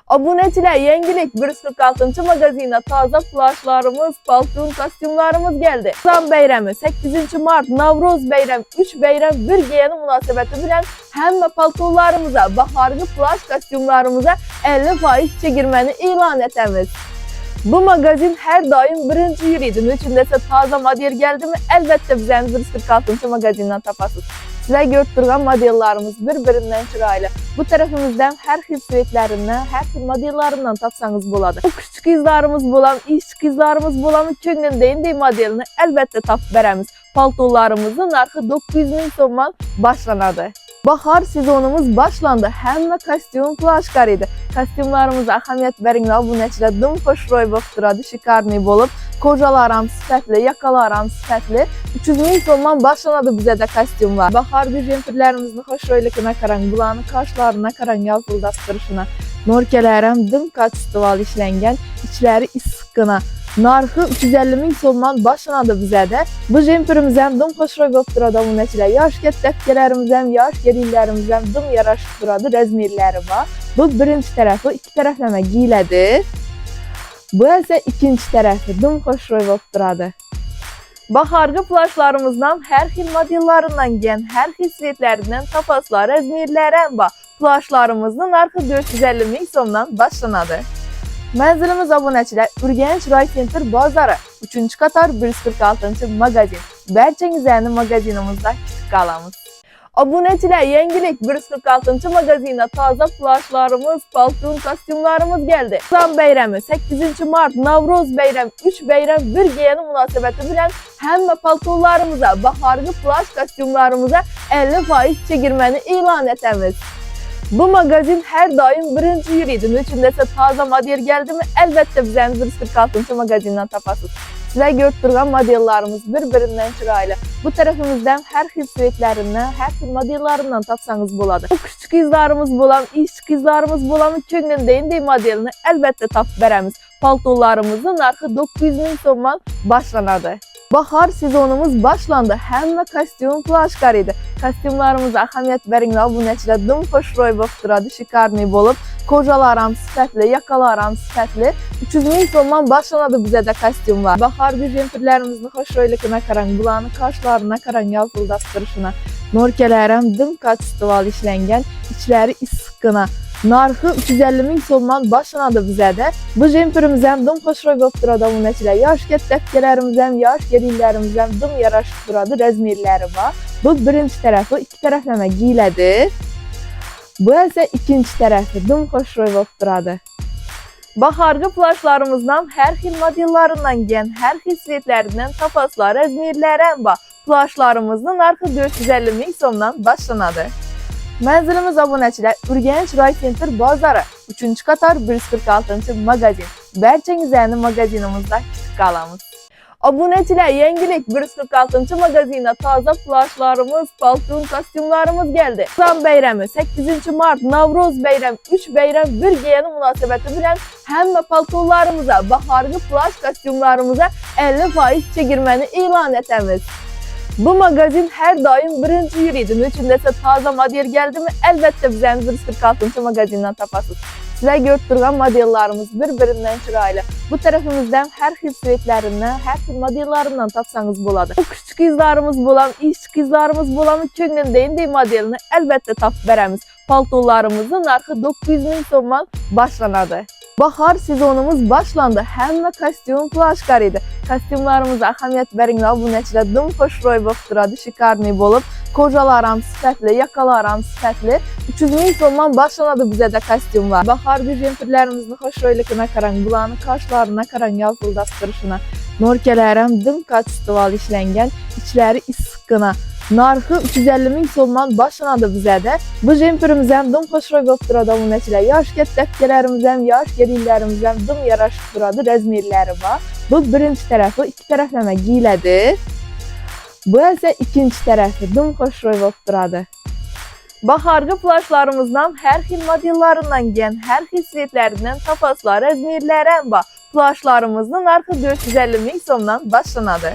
Abunəçilər, yenilik 146-cı mağazinə taza plaşlarımız, palton, kostyumlarımız gəldi. Ramazan bəyramı, 8 mart, Navruz bəyram, 3 bəyram bir geyəni münasibəti bilən həmmə paltonlarımıza, baharlı plaş kostyumlarımıza 50% çəkilməni elan etəmiz. Bu mağazin hər daim birinci yürüydü. Üçündəsə taza model gəldi mi, əlbəttə bizəni 146-cı mağazindən tapasınız. Sizə gördürən modellarımız bir-birindən çıraylı. Bu tərəfimizdən hər xil svetlərindən, hər xil modellarından tapsanız buladı. Bu küçük izlarımız bulan, işçi izlarımız bulanın köngündə modelini əlbəttə tapıb verəmiz. Paltolarımızın narxı 900 min somdan başlanadı. Bahar sezonumuz başlandı. Həmmə kostyum plaşkar idi. Kostyumlarımıza əhəmiyyət verin və abunəçilə dım xoşroy vaxtıradı, şikarni olub. Kocalarım sifətli, yakalarım sifətli. 300 min somdan başlanadı bizə də kostyumlar. Bahar jemperlərimizin xoşroyluquna qaran, bulanın qaşlarına qaran yazıldastırışına. Norkələrim dım kaçıstival işləngən, içləri isqına. Narxı 350 min somdan başlanadı bizə də. Bu jemperimizdən dım xoşroy vaxtıradı abunəçilə. Yaş dəftərlərimizdən, yaş gelinlərimizdən dım yaraşıq duradı, rəzmirləri var. Bu birinci tərəfi, iki tərəfləmə giyilədir. Bu isə ikinci tərəfi, dım xoşroy vaxtıradı. Baharlı plaşlarımızdan hər xil modellarından gələn, hər xil svetlərindən tapaslar, rəzmirlərən var. Plaşlarımızın narxı 450 min somdan başlanadı. Mənzilimiz abunəçilər, Ürgənc Ray Center bazarı, 3-cü qatar 146-cı mağazin. Bərçəngizəni mağazinimizdə kiçik qalamız. Abunəçilər, yenilik 146-cı mağazinə taza plaşlarımız, palton, kostyumlarımız gəldi. Ramazan bəyramı, 8 mart, Navruz bəyram, 3 bəyram bir geyəni münasibəti bilən həmmə paltonlarımıza, baharlı plaş kostyumlarımıza 50% çəkilməni elan etəmiz. Bu mağazin hər daim birinci yürüydü. Üçündəsə taza model gəldi mi, əlbəttə bizəni 146-cı mağazindən tapasınız. Sizə gördürən modellarımız bir-birindən çıraylı. Bu tərəfimizdən hər xil svetlərindən, hər xil modellarından tapsanız buladı. Bu küçük izlarımız bulan, işçi izlarımız bulanın köngündə modelini əlbəttə tapıb verəmiz. Paltolarımızın narxı 900 min somdan başlanadı. Bahar sezonumuz başlandı. Həmmə kostyum plaşkar idi. Kostyumlarımıza əhəmiyyət verin və abunəçilə dım xoşroy vaxtıradı, şikarni olub. Kocalarım sifətli, yakalarım sifətli. 300 min somdan başlanadı bizə də kostyumlar. Bahar jemperlərimizin xoşroyluquna qaran, bulanın qaşlarına qaran yazıldastırışına. Norkələrim dım kaçıstival işləngən, içləri isqına. Narxı 350 min somdan başlanadı bizə də. Bu jemperimizdən dım xoşroy vaxtıradı abunəçilə. Yaş dəftərlərimizdən, yaş gelinlərimizdən dım yaraşıq duradı, rəzmirləri var. Bu birinci tərəfi, iki tərəfləmə giyilədir. Bu isə ikinci tərəfi, dım xoşroy vaxtıradı. Baharlı plaşlarımızdan hər xil modellarından gələn, hər xil svetlərindən tapaslar, rəzmirlərən var. Plaşlarımızın narxı 450 min somdan başlanadı. Mənzilimiz abunəçilər, Ürgənc Ray Center bazarı, 3-cü qatar 146-cı mağazin. Bərçəngizəni mağazinimizdə kiçik qalamız. Abunəçilər, yenilik 146-cı mağazinə taza plaşlarımız, palton, kostyumlarımız gəldi. Ramazan bəyramı, 8 mart, Navruz bəyram, 3 bəyram bir geyəni münasibəti bilən həmmə paltonlarımıza, baharlı plaş kostyumlarımıza 50% çəkilməni elan etəmiz. Bu mağazin hər daim birinci yürüydü. Üçündəsə taza model gəldi mi, əlbəttə bizəni 146-cı mağazindən tapasınız. Sizə gördürən modellarımız bir-birindən çıraylı. Bu tərəfimizdən hər xil svetlərindən, hər xil modellarından tapsanız buladı. Bu küçük izlarımız bulan, işçi izlarımız bulanın köngündə modelini əlbəttə tapıb verəmiz. Paltolarımızın narxı 900 min somdan başlanadı. Bahar sezonumuz başlandı. Həmmə kostyum plaşkar idi. Kostyumlarımıza əhəmiyyət verin və abunəçilə dım xoşroy vaxtıradı, şikarni olub. Kocalarım sifətli, yakalarım sifətli. 300 min somdan başlanadı bizə də kostyumlar. Bahar jemperlərimizin xoşroyluquna qaran, bulanın qaşlarına qaran yazıldastırışına. Norkələrim dım kaçıstival işləngən, içləri isqına. Narxı 350 min somdan başlanadı bizə də. Bu jemperimizdən dım xoşroy vaxtıradı abunəçilə. Yaş dəftərlərimizdən, yaş gelinlərimizdən dım yaraşıq duradı, rəzmirləri var. Bu birinci tərəfi, iki tərəfləmə giyilədir. Bu isə ikinci tərəfi, dım xoşroy vaxtıradı. Baharlı plaşlarımızdan hər xil modellarından gələn, hər xil svetlərindən tapaslar, rəzmirlərən var. Plaşlarımızın narxı 450 min somdan başlanadı.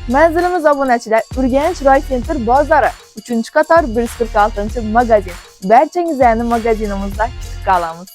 Mənzilimiz abunəçilər, Ürgənc Ray Center bazarı, 3-cü qatar 146-cı mağazin. Bərçəngizəni mağazinimizdə kiçik qalamız.